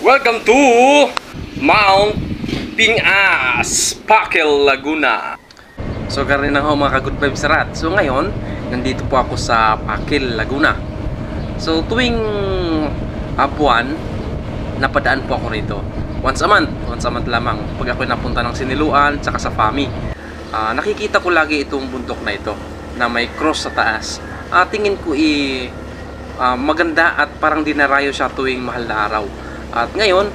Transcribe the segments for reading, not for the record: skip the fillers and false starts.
Welcome to Mount Pingas, Pakil, Laguna. So karon na ho mga ka-good vibes rat. So ngayon, nandito po ako sa Pakil, Laguna. So tuwing buwan, napadaan po ako rito. Once a month lamang. Pag ako napunta ng Siniluan, tsaka sa Fami. Nakikita ko lagi itong bundok na ito na may cross sa taas. Tingin ko maganda at parang dinarayo siya tuwing mahal na araw. At ngayon,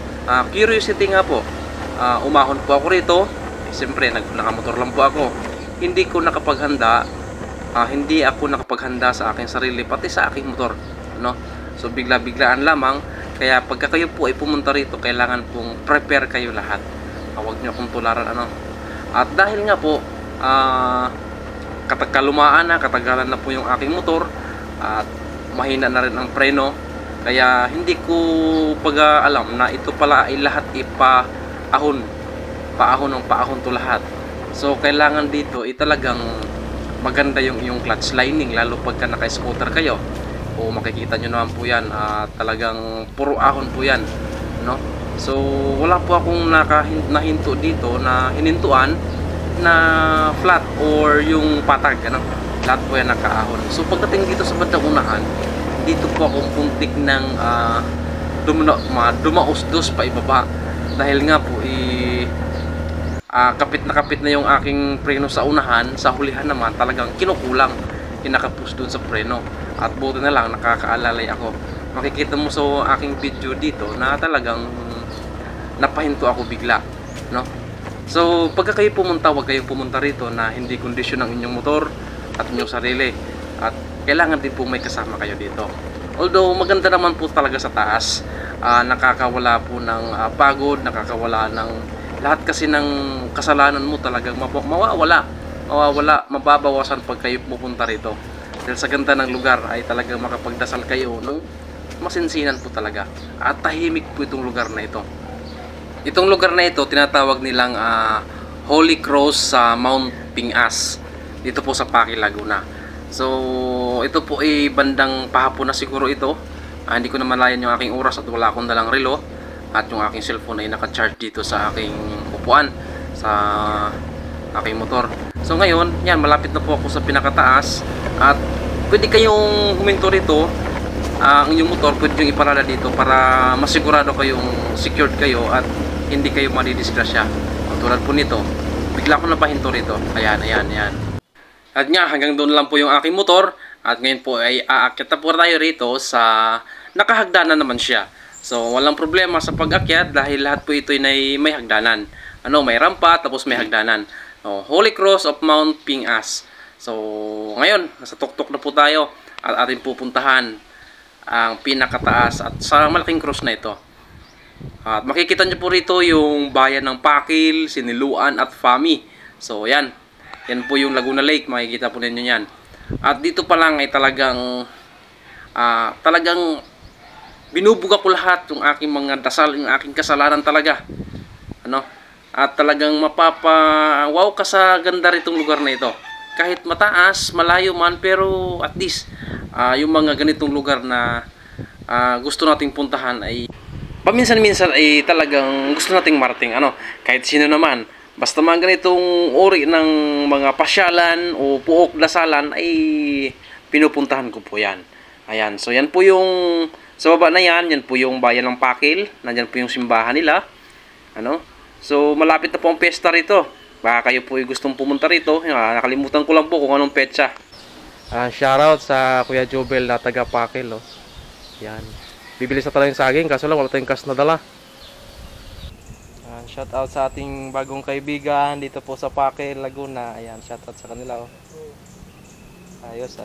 curiosity nga po, umahon po ako rito. Siyempre, nakamotor lang po ako. Hindi ako nakapaghanda sa aking sarili, pati sa aking motor, no? So bigla-biglaan lamang. Kaya pagka kayo po ay pumunta rito, kailangan pong prepare kayo lahat. Huwag nyo akong tularan, ano. At dahil nga po katagalan na po yung aking motor, at mahina na rin ang preno, kaya hindi ko alam na ito pala ay lahat paahon to lahat. So kailangan dito talagang maganda yung iyong clutch lining, lalo pagka naka-scooter kayo. O makikita nyo naman po yan, talagang puro ahon po yan, no? So wala po akong nahinto dito na hinintuan na flat or yung patag, ano? Lahat po yan nakaahon. So pagdating dito sa bandang unahan, dito po akong puntik ng dumausdos pa ibaba. Dahil nga po kapit na yung aking preno sa unahan. Sa hulihan naman talagang kinukulang, kinakapus dun sa preno. At buti na lang nakakaalalay ako. Makikita mo sa aking video dito na talagang napahinto ako bigla, no? So pagka kayo pumunta, huwag kayong pumunta rito na hindi kondisyon ang inyong motor at inyong sarili. At kailangan din po may kasama kayo dito. Although maganda naman po talaga sa taas, nakakawala po ng pagod, nakakawala ng lahat kasi ng kasalanan mo, talagang mawawala, mababawasan pag kayo pupunta rito. Dahil sa ganda ng lugar ay talagang makapagdasal kayo ng masinsinan po talaga. At tahimik po itong lugar na ito. Itong lugar na ito tinatawag nilang Holy Cross sa Mount Pingas, dito po sa Pakil, Laguna. So ito po ay bandang pahapon na siguro ito. Hindi ko na malayan yung aking oras at wala akong dalang relo. At yung aking cellphone ay naka-charge dito sa aking upuan, sa aking motor. So ngayon, yan, malapit na po ako sa pinakataas. At pwede kayong huminto rito. Ang inyong motor pwede yung iparada dito para masigurado kayong secured kayo at hindi kayo madidisgrasya. Tulad po nito, bigla ko napahinto rito. Ayan. At nga, hanggang doon lang po yung aking motor. At ngayon po ay aakyat na po tayo rito sa nakahagdanan naman siya. So walang problema sa pag-akyat dahil lahat po ito ay may hagdanan. May rampa tapos may hagdanan. Holy Cross of Mount Pingas. So ngayon, nasa tuktok na po tayo at ating pupuntahan ang pinakataas at sa malaking cross na ito. At makikita nyo po rito yung bayan ng Pakil, Siniluan at Fami. So yan po yung Laguna Lake, makikita po ninyo yan. At dito pa lang ay talagang binubuga ko lahat yung aking mga dasal, yung aking kasalanan talaga, at talagang wow ka sa ganda ritong lugar na ito. Kahit mataas, malayo man, pero at least yung mga ganitong lugar na gusto nating puntahan ay paminsan-minsan ay talagang gusto nating marating, kahit sino naman. Basta mga ganitong uri ng mga pasyalan o puok dasalan ay pinupuntahan ko po yan. Ayan, so yan po yung sa baba na yan po yung bayan ng Pakil. Nandyan po yung simbahan nila. So malapit na po ang pesta rito. Baka kayo po ay gustong pumunta rito. Nakalimutan ko lang po kung anong petsa. Shoutout sa Kuya Jobel na taga Pakil. Yan. Bibili sa talang saging, kaso lang wala tayong cash na dala. Shoutout sa ating bagong kaibigan dito po sa Pakil, Laguna. Ayan, shoutout sa kanila. Ayos.